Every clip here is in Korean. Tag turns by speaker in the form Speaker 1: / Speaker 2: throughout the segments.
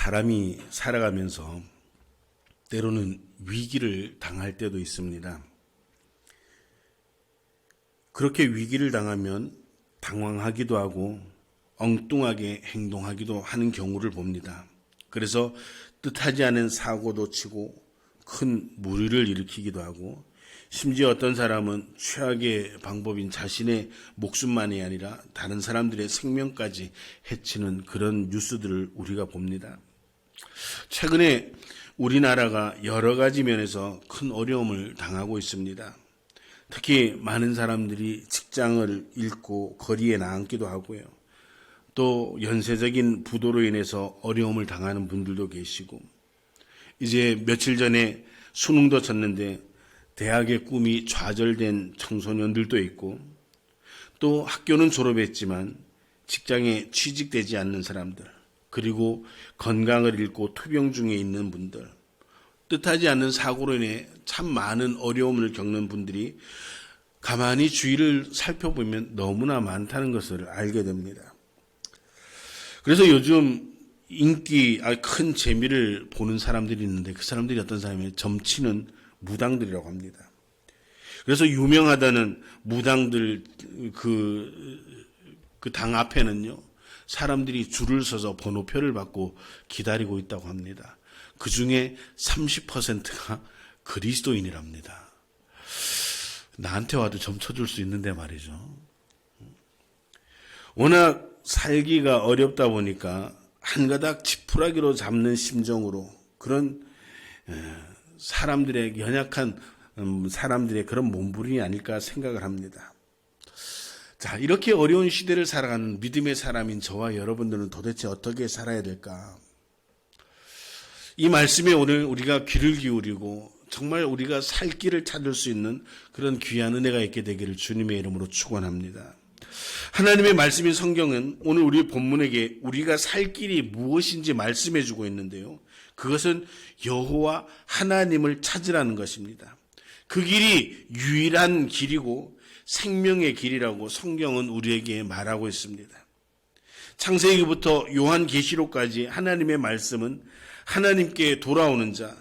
Speaker 1: 사람이 살아가면서 때로는 위기를 당할 때도 있습니다. 그렇게 위기를 당하면 당황하기도 하고 엉뚱하게 행동하기도 하는 경우를 봅니다. 그래서 뜻하지 않은 사고도 치고 큰 무리를 일으키기도 하고 심지어 어떤 사람은 최악의 방법인 자신의 목숨만이 아니라 다른 사람들의 생명까지 해치는 그런 뉴스들을 우리가 봅니다. 최근에 우리나라가 여러 가지 면에서 큰 어려움을 당하고 있습니다. 특히 많은 사람들이 직장을 잃고 거리에 나앉기도 하고요. 또 연쇄적인 부도로 인해서 어려움을 당하는 분들도 계시고, 이제 며칠 전에 수능도 쳤는데 대학의 꿈이 좌절된 청소년들도 있고, 또 학교는 졸업했지만 직장에 취직되지 않는 사람들, 그리고 건강을 잃고 투병 중에 있는 분들, 뜻하지 않는 사고로 인해 참 많은 어려움을 겪는 분들이 가만히 주위를 살펴보면 너무나 많다는 것을 알게 됩니다. 그래서 요즘 인기, 큰 재미를 보는 사람들이 있는데 그 사람들이 어떤 사람이에요? 점치는 무당들이라고 합니다. 그래서 유명하다는 무당들 그 당 앞에는요, 사람들이 줄을 서서 번호표를 받고 기다리고 있다고 합니다. 그 중에 30%가 그리스도인이랍니다. 나한테 와도 점쳐줄 수 있는데 말이죠. 워낙 살기가 어렵다 보니까 한 가닥 지푸라기로 잡는 심정으로 그런 사람들의 연약한 사람들의 그런 몸부림이 아닐까 생각을 합니다. 자, 이렇게 어려운 시대를 살아가는 믿음의 사람인 저와 여러분들은 도대체 어떻게 살아야 될까? 이 말씀에 오늘 우리가 귀를 기울이고 정말 우리가 살 길을 찾을 수 있는 그런 귀한 은혜가 있게 되기를 주님의 이름으로 축원합니다. 하나님의 말씀인 성경은 오늘 우리 본문에게 우리가 살 길이 무엇인지 말씀해 주고 있는데요. 그것은 여호와 하나님을 찾으라는 것입니다. 그 길이 유일한 길이고 생명의 길이라고 성경은 우리에게 말하고 있습니다. 창세기부터 요한계시록까지 하나님의 말씀은 하나님께 돌아오는 자,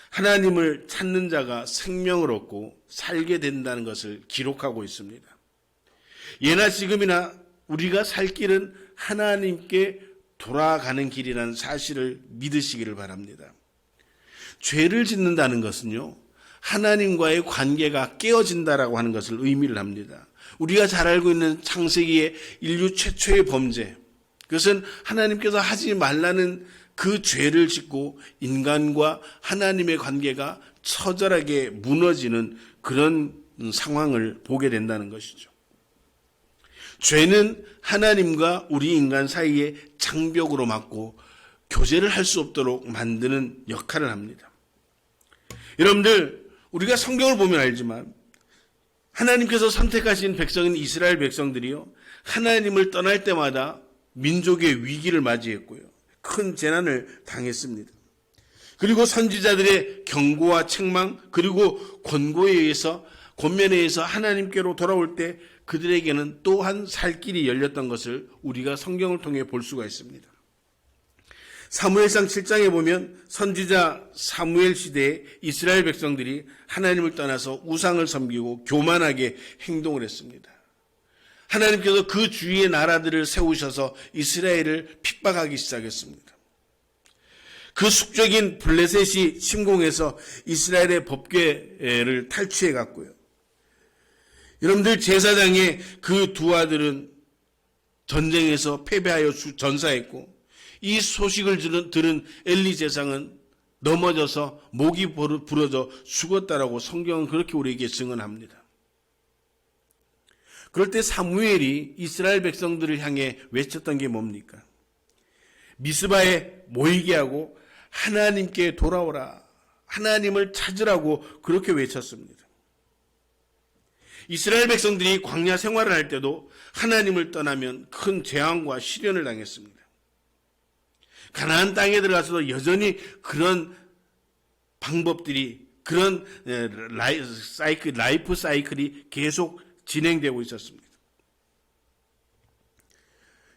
Speaker 1: 하나님을 찾는 자가 생명을 얻고 살게 된다는 것을 기록하고 있습니다. 예나 지금이나 우리가 살 길은 하나님께 돌아가는 길이라는 사실을 믿으시기를 바랍니다. 죄를 짓는다는 것은요, 하나님과의 관계가 깨어진다라고 하는 것을 의미를 합니다. 우리가 잘 알고 있는 창세기의 인류 최초의 범죄, 그것은 하나님께서 하지 말라는 그 죄를 짓고 인간과 하나님의 관계가 처절하게 무너지는 그런 상황을 보게 된다는 것이죠. 죄는 하나님과 우리 인간 사이에 장벽으로 막고 교제를 할 수 없도록 만드는 역할을 합니다. 여러분들, 우리가 성경을 보면 알지만 하나님께서 선택하신 백성인 이스라엘 백성들이요, 하나님을 떠날 때마다 민족의 위기를 맞이했고요, 큰 재난을 당했습니다. 그리고 선지자들의 경고와 책망, 그리고 권고에 의해서, 권면에 의해서 하나님께로 돌아올 때 그들에게는 또한 살 길이 열렸던 것을 우리가 성경을 통해 볼 수가 있습니다. 사무엘상 7장에 보면 선지자 사무엘 시대에 이스라엘 백성들이 하나님을 떠나서 우상을 섬기고 교만하게 행동을 했습니다. 하나님께서 그 주위의 나라들을 세우셔서 이스라엘을 핍박하기 시작했습니다. 그 숙적인 블레셋이 침공해서 이스라엘의 법궤를 탈취해 갔고요. 여러분들, 제사장의 그 두 아들은 전쟁에서 패배하여 전사했고, 이 소식을 들은 엘리 제사장은 넘어져서 목이 부러져 죽었다라고 성경은 그렇게 우리에게 증언합니다. 그럴 때 사무엘이 이스라엘 백성들을 향해 외쳤던 게 뭡니까? 미스바에 모이게 하고 하나님께 돌아오라, 하나님을 찾으라고 그렇게 외쳤습니다. 이스라엘 백성들이 광야 생활을 할 때도 하나님을 떠나면 큰 재앙과 시련을 당했습니다. 가나안 땅에 들어가서도 여전히 그런 방법들이, 그런 라이프 사이클이 계속 진행되고 있었습니다.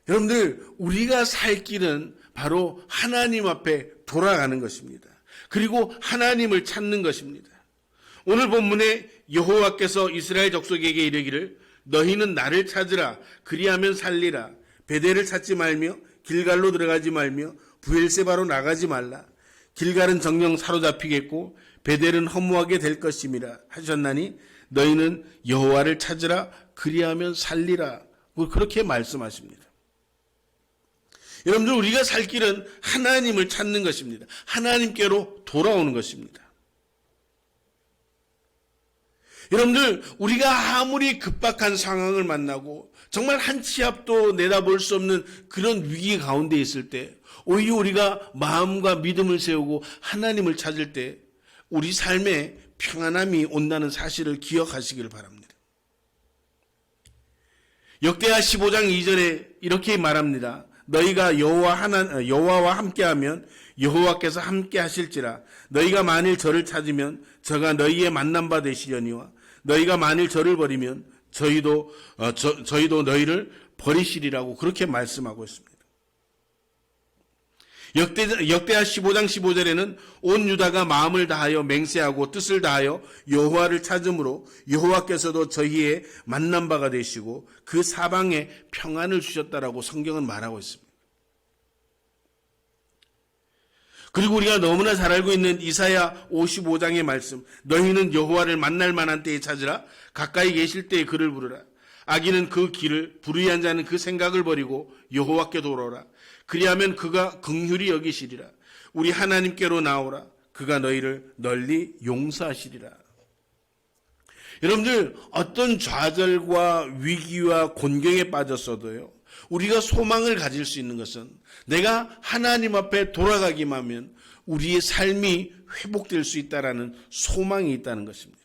Speaker 1: 여러분들, 우리가 살 길은 바로 하나님 앞에 돌아가는 것입니다. 그리고 하나님을 찾는 것입니다. 오늘 본문에 여호와께서 이스라엘 족속에게 이르기를 너희는 나를 찾으라 그리하면 살리라 베델을 찾지 말며 길갈로 들어가지 말며 브엘세바로 나가지 말라 길갈은 정령 사로잡히겠고 베델은 허무하게 될 것임이라 하셨나니 너희는 여호와를 찾으라 그리하면 살리라 그렇게 말씀하십니다. 여러분들 우리가 살 길은 하나님을 찾는 것입니다. 하나님께로 돌아오는 것입니다. 여러분들 우리가 아무리 급박한 상황을 만나고 정말 한 치 앞도 내다볼 수 없는 그런 위기 가운데 있을 때 오히려 우리가 마음과 믿음을 세우고 하나님을 찾을 때 우리 삶에 평안함이 온다는 사실을 기억하시길 바랍니다. 역대하 15장 2절에 이렇게 말합니다. 너희가 여호와와 함께하면 여호와께서 함께 하실지라 너희가 만일 저를 찾으면 저가 너희의 만남바 되시려니와 너희가 만일 저를 버리면 저희도 너희를 버리시리라고 그렇게 말씀하고 있습니다. 역대하 15장 15절에는 온 유다가 마음을 다하여 맹세하고 뜻을 다하여 여호와를 찾음으로 여호와께서도 저희의 만남바가 되시고 그 사방에 평안을 주셨다라고 성경은 말하고 있습니다. 그리고 우리가 너무나 잘 알고 있는 이사야 55장의 말씀 너희는 여호와를 만날 만한 때에 찾으라 가까이 계실 때에 그를 부르라 악인은 그 길을 불의한 자는 그 생각을 버리고 여호와께 돌아오라 그리하면 그가 긍휼히 여기시리라 우리 하나님께로 나오라 그가 너희를 널리 용서하시리라. 여러분들 어떤 좌절과 위기와 곤경에 빠졌어도요 우리가 소망을 가질 수 있는 것은 내가 하나님 앞에 돌아가기만 하면 우리의 삶이 회복될 수 있다라는 소망이 있다는 것입니다.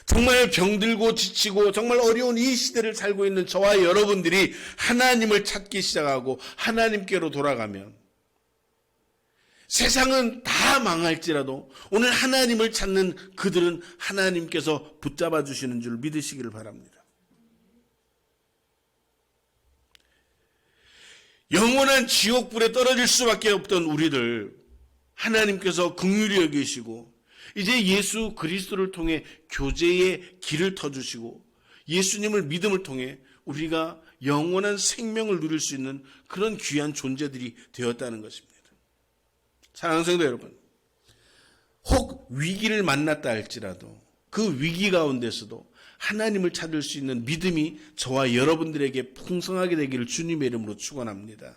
Speaker 1: 정말 병들고 지치고 정말 어려운 이 시대를 살고 있는 저와 여러분들이 하나님을 찾기 시작하고 하나님께로 돌아가면 세상은 다 망할지라도 오늘 하나님을 찾는 그들은 하나님께서 붙잡아 주시는 줄 믿으시기를 바랍니다. 영원한 지옥불에 떨어질 수밖에 없던 우리들 하나님께서 긍휼히 여기시고 이제 예수 그리스도를 통해 교제의 길을 터주시고 예수님을 믿음을 통해 우리가 영원한 생명을 누릴 수 있는 그런 귀한 존재들이 되었다는 것입니다. 사랑하는 성도 여러분, 혹 위기를 만났다 할지라도 그 위기 가운데서도 하나님을 찾을 수 있는 믿음이 저와 여러분들에게 풍성하게 되기를 주님의 이름으로 축원합니다.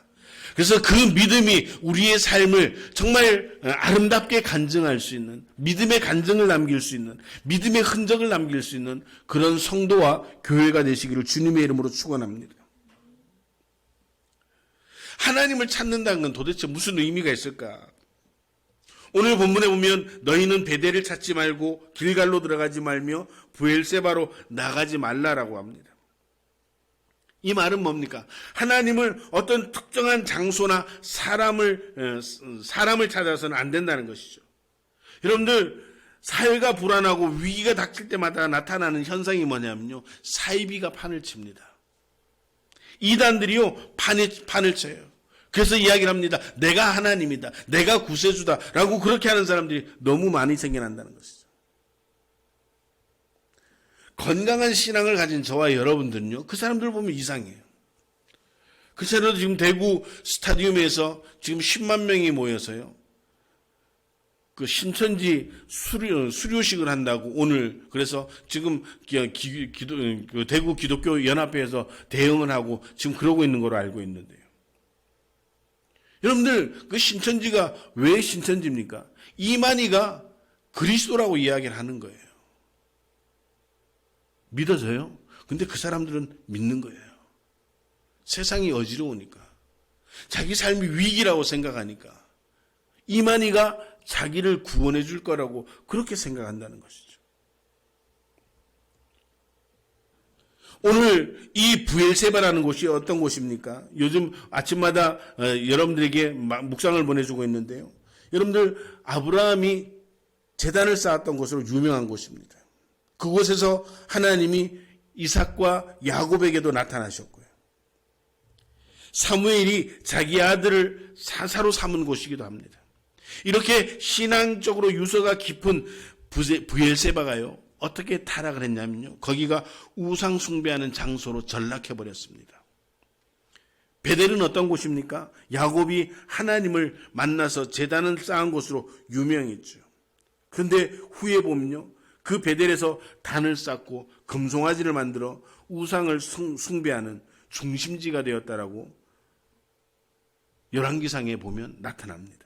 Speaker 1: 그래서 그 믿음이 우리의 삶을 정말 아름답게 간증할 수 있는 믿음의 간증을 남길 수 있는 믿음의 흔적을 남길 수 있는 그런 성도와 교회가 되시기를 주님의 이름으로 축원합니다. 하나님을 찾는다는 건 도대체 무슨 의미가 있을까? 오늘 본문에 보면 너희는 베델을 찾지 말고 길갈로 들어가지 말며 브엘세바로 나가지 말라라고 합니다. 이 말은 뭡니까? 하나님을 어떤 특정한 장소나 사람을 찾아서는 안 된다는 것이죠. 여러분들 사회가 불안하고 위기가 닥칠 때마다 나타나는 현상이 뭐냐면요. 사이비가 판을 칩니다. 이단들이요 판을 쳐요. 그래서 이야기를 합니다. 내가 하나님이다. 내가 구세주다. 라고 그렇게 하는 사람들이 너무 많이 생겨난다는 것이죠. 건강한 신앙을 가진 저와 여러분들은요. 그 사람들 보면 이상해요. 그 사람도 지금 대구 스타디움에서 지금 10만 명이 모여서요. 그 신천지 수료식을 한다고 오늘 그래서 지금 대구 기독교 연합회에서 대응을 하고 지금 그러고 있는 걸로 알고 있는데요. 여러분들 그 신천지가 왜 신천지입니까? 이만희가 그리스도라고 이야기를 하는 거예요. 믿어져요? 근데 그 사람들은 믿는 거예요. 세상이 어지러우니까 자기 삶이 위기라고 생각하니까 이만희가 자기를 구원해 줄 거라고 그렇게 생각한다는 것이죠. 오늘 이 브엘세바라는 곳이 어떤 곳입니까? 요즘 아침마다 여러분들에게 묵상을 보내주고 있는데요. 여러분들 아브라함이 제단을 쌓았던 곳으로 유명한 곳입니다. 그곳에서 하나님이 이삭과 야곱에게도 나타나셨고요. 사무엘이 자기 아들을 사사로 삼은 곳이기도 합니다. 이렇게 신앙적으로 유서가 깊은 브엘세바가요, 어떻게 타락을 했냐면요, 거기가 우상 숭배하는 장소로 전락해버렸습니다. 베델은 어떤 곳입니까? 야곱이 하나님을 만나서 제단을 쌓은 곳으로 유명했죠. 그런데 후에 보면요, 그 베델에서 단을 쌓고 금송아지를 만들어 우상을 숭배하는 중심지가 되었다라고 열왕기상에 보면 나타납니다.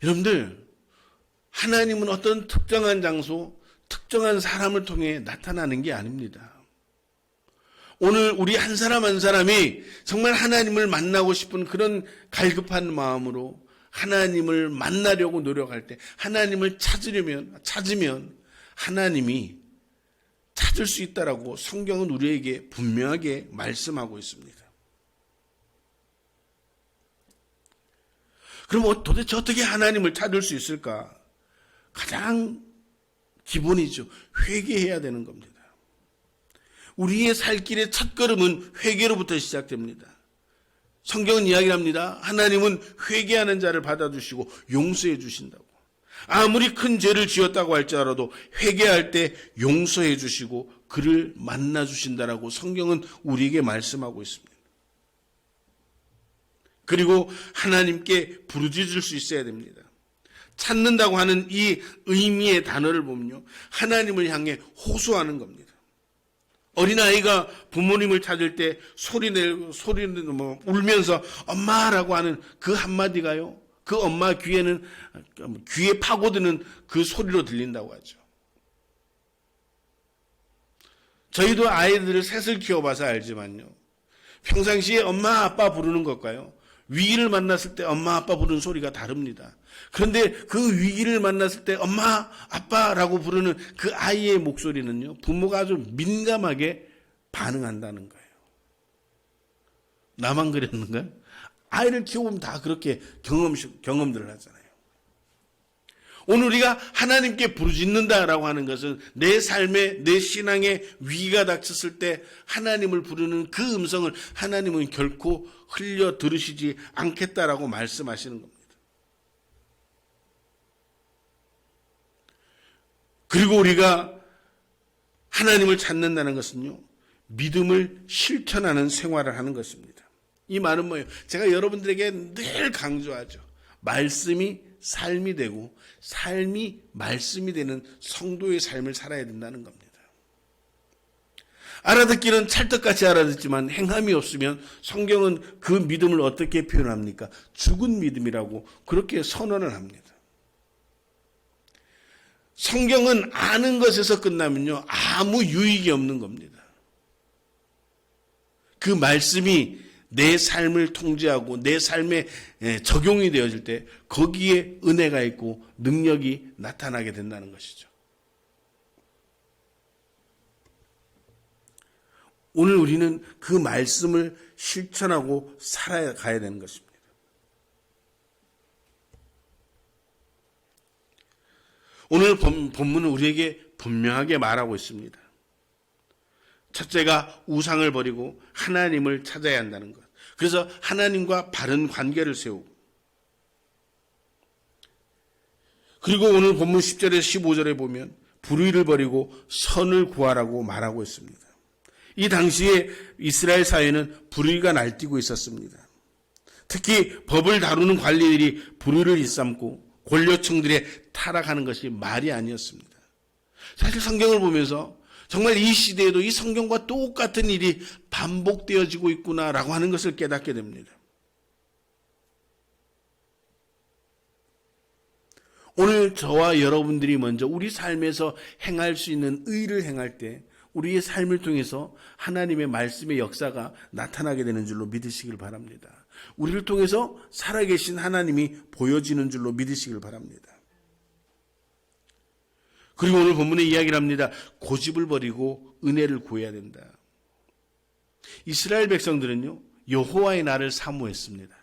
Speaker 1: 여러분들, 하나님은 어떤 특정한 장소, 특정한 사람을 통해 나타나는 게 아닙니다. 오늘 우리 한 사람 한 사람이 정말 하나님을 만나고 싶은 그런 갈급한 마음으로 하나님을 만나려고 노력할 때, 하나님을 찾으면 하나님이 찾을 수 있다라고 성경은 우리에게 분명하게 말씀하고 있습니다. 그럼 도대체 어떻게 하나님을 찾을 수 있을까? 가장 기본이죠. 회개해야 되는 겁니다. 우리의 살 길의 첫 걸음은 회개로부터 시작됩니다. 성경은 이야기합니다. 하나님은 회개하는 자를 받아주시고 용서해 주신다고. 아무리 큰 죄를 지었다고 할지라도 회개할 때 용서해 주시고 그를 만나 주신다라고 성경은 우리에게 말씀하고 있습니다. 그리고 하나님께 부르짖을 수 있어야 됩니다. 찾는다고 하는 이 의미의 단어를 보면요, 하나님을 향해 호소하는 겁니다. 어린아이가 부모님을 찾을 때 울면서 엄마라고 하는 그 한마디가요, 그 엄마 귀에 파고드는 그 소리로 들린다고 하죠. 저희도 아이들을 셋을 키워봐서 알지만요, 평상시에 엄마 아빠 부르는 것과요, 위기를 만났을 때 엄마 아빠 부르는 소리가 다릅니다. 그런데 그 위기를 만났을 때 엄마 아빠라고 부르는 그 아이의 목소리는요, 부모가 아주 민감하게 반응한다는 거예요. 나만 그랬는가? 아이를 키워보면 다 그렇게 경험들을 하잖아요. 오늘 우리가 하나님께 부르짖는다라고 하는 것은 내 삶에, 내 신앙에 위기가 닥쳤을 때 하나님을 부르는 그 음성을 하나님은 결코 흘려 들으시지 않겠다라고 말씀하시는 겁니다. 그리고 우리가 하나님을 찾는다는 것은요, 믿음을 실천하는 생활을 하는 것입니다. 이 말은 뭐예요? 제가 여러분들에게 늘 강조하죠. 말씀이 삶이 되고 삶이 말씀이 되는 성도의 삶을 살아야 된다는 겁니다. 알아듣기는 찰떡같이 알아듣지만 행함이 없으면 성경은 그 믿음을 어떻게 표현합니까? 죽은 믿음이라고 그렇게 선언을 합니다. 성경은 아는 것에서 끝나면요, 아무 유익이 없는 겁니다. 그 말씀이 내 삶을 통제하고 내 삶에 적용이 되어질 때 거기에 은혜가 있고 능력이 나타나게 된다는 것이죠. 오늘 우리는 그 말씀을 실천하고 살아가야 되는 것입니다. 오늘 본문은 우리에게 분명하게 말하고 있습니다. 첫째가 우상을 버리고 하나님을 찾아야 한다는 것. 그래서 하나님과 바른 관계를 세우고, 그리고 오늘 본문 10절에서 15절에 보면 불의를 버리고 선을 구하라고 말하고 있습니다. 이 당시에 이스라엘 사회는 불의가 날뛰고 있었습니다. 특히 법을 다루는 관리들이 불의를 일삼고 권력층들의 타락하는 것이 말이 아니었습니다. 사실 성경을 보면서 정말 이 시대에도 이 성경과 똑같은 일이 반복되어지고 있구나라고 하는 것을 깨닫게 됩니다. 오늘 저와 여러분들이 먼저 우리 삶에서 행할 수 있는 의를 행할 때 우리의 삶을 통해서 하나님의 말씀의 역사가 나타나게 되는 줄로 믿으시길 바랍니다. 우리를 통해서 살아계신 하나님이 보여지는 줄로 믿으시길 바랍니다. 그리고 오늘 본문에 이야기를 합니다. 고집을 버리고 은혜를 구해야 된다. 이스라엘 백성들은요, 여호와의 날을 사모했습니다.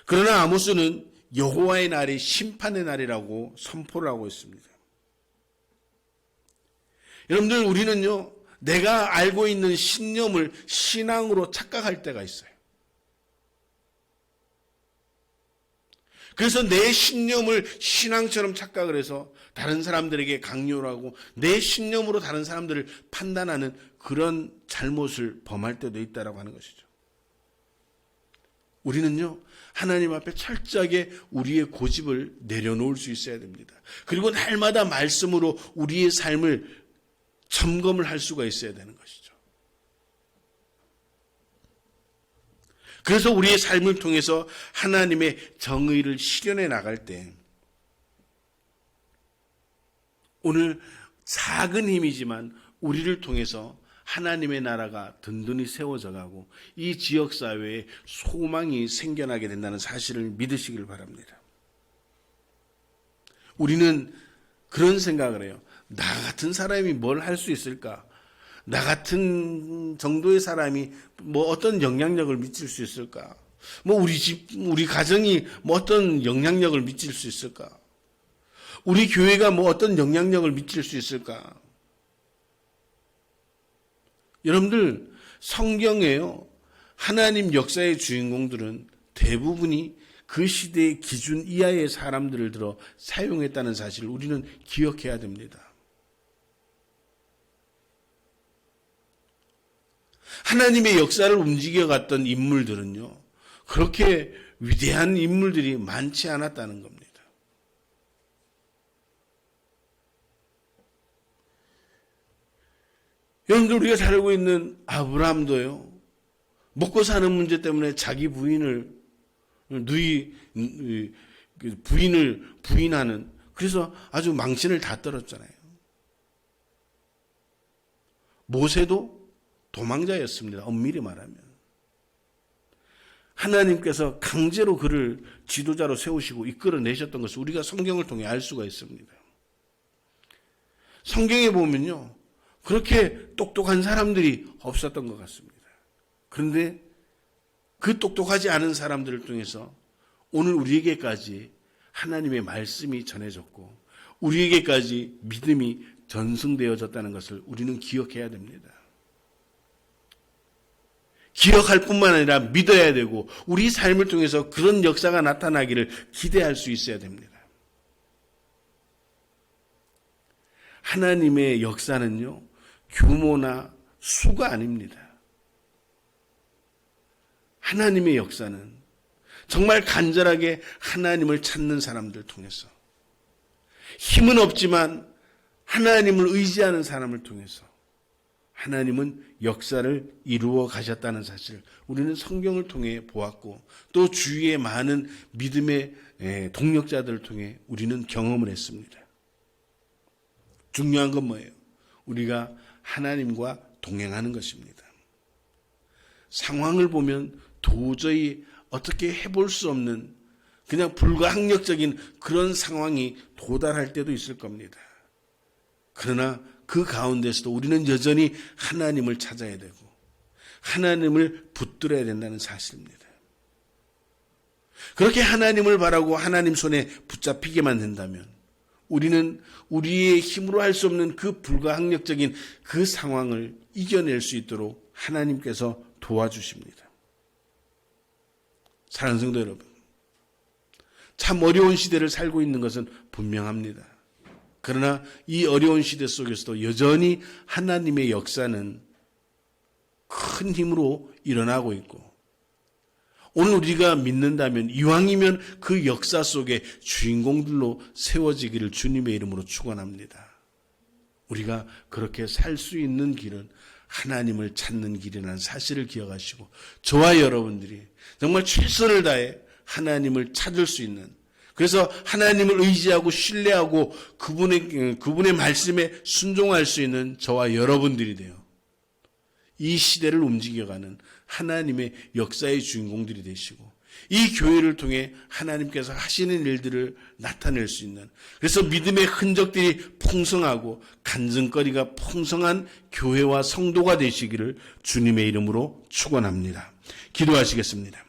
Speaker 1: 그러나 아모스는 여호와의 날이 심판의 날이라고 선포를 하고 있습니다. 여러분들, 우리는요, 내가 알고 있는 신념을 신앙으로 착각할 때가 있어요. 그래서 내 신념을 신앙처럼 착각을 해서 다른 사람들에게 강요를 하고 내 신념으로 다른 사람들을 판단하는 그런 잘못을 범할 때도 있다라고 하는 것이죠. 우리는요, 하나님 앞에 철저하게 우리의 고집을 내려놓을 수 있어야 됩니다. 그리고 날마다 말씀으로 우리의 삶을 점검을 할 수가 있어야 되는 것이죠. 그래서 우리의 삶을 통해서 하나님의 정의를 실현해 나갈 때 오늘 작은 힘이지만 우리를 통해서 하나님의 나라가 든든히 세워져 가고 이 지역사회에 소망이 생겨나게 된다는 사실을 믿으시길 바랍니다. 우리는 그런 생각을 해요. 나 같은 사람이 뭘 할 수 있을까? 나 같은 정도의 사람이 뭐 어떤 영향력을 미칠 수 있을까? 뭐 우리 집, 우리 가정이 뭐 어떤 영향력을 미칠 수 있을까? 우리 교회가 뭐 어떤 영향력을 미칠 수 있을까? 여러분들, 성경에요, 하나님 역사의 주인공들은 대부분이 그 시대의 기준 이하의 사람들을 들어 사용했다는 사실을 우리는 기억해야 됩니다. 하나님의 역사를 움직여갔던 인물들은요, 그렇게 위대한 인물들이 많지 않았다는 겁니다. 여러분들, 우리가 잘 알고 있는 아브라함도요, 먹고 사는 문제 때문에 자기 부인을 부인하는, 그래서 아주 망신을 다 떨었잖아요. 모세도 도망자였습니다. 엄밀히 말하면. 하나님께서 강제로 그를 지도자로 세우시고 이끌어내셨던 것을 우리가 성경을 통해 알 수가 있습니다. 성경에 보면요, 그렇게 똑똑한 사람들이 없었던 것 같습니다. 그런데 그 똑똑하지 않은 사람들을 통해서 오늘 우리에게까지 하나님의 말씀이 전해졌고 우리에게까지 믿음이 전승되어졌다는 것을 우리는 기억해야 됩니다. 기억할 뿐만 아니라 믿어야 되고 우리 삶을 통해서 그런 역사가 나타나기를 기대할 수 있어야 됩니다. 하나님의 역사는요, 규모나 수가 아닙니다. 하나님의 역사는 정말 간절하게 하나님을 찾는 사람들 통해서, 힘은 없지만 하나님을 의지하는 사람을 통해서 하나님은 역사를 이루어 가셨다는 사실, 우리는 성경을 통해 보았고 또 주위의 많은 믿음의 동력자들을 통해 우리는 경험을 했습니다. 중요한 건 뭐예요? 우리가 하나님과 동행하는 것입니다. 상황을 보면 도저히 어떻게 해볼 수 없는 그냥 불가항력적인 그런 상황이 도달할 때도 있을 겁니다. 그러나 그 가운데서도 우리는 여전히 하나님을 찾아야 되고 하나님을 붙들어야 된다는 사실입니다. 그렇게 하나님을 바라고 하나님 손에 붙잡히게만 된다면 우리는 우리의 힘으로 할 수 없는 그 불가항력적인 그 상황을 이겨낼 수 있도록 하나님께서 도와주십니다. 사랑하는 성도 여러분, 참 어려운 시대를 살고 있는 것은 분명합니다. 그러나 이 어려운 시대 속에서도 여전히 하나님의 역사는 큰 힘으로 일어나고 있고, 오늘 우리가 믿는다면 이왕이면 그 역사 속에 주인공들로 세워지기를 주님의 이름으로 축원합니다. 우리가 그렇게 살 수 있는 길은 하나님을 찾는 길이라는 사실을 기억하시고 저와 여러분들이 정말 최선을 다해 하나님을 찾을 수 있는, 그래서 하나님을 의지하고 신뢰하고 그분의 말씀에 순종할 수 있는 저와 여러분들이 돼요. 이 시대를 움직여가는 하나님의 역사의 주인공들이 되시고 이 교회를 통해 하나님께서 하시는 일들을 나타낼 수 있는, 그래서 믿음의 흔적들이 풍성하고 간증거리가 풍성한 교회와 성도가 되시기를 주님의 이름으로 축원합니다. 기도하시겠습니다.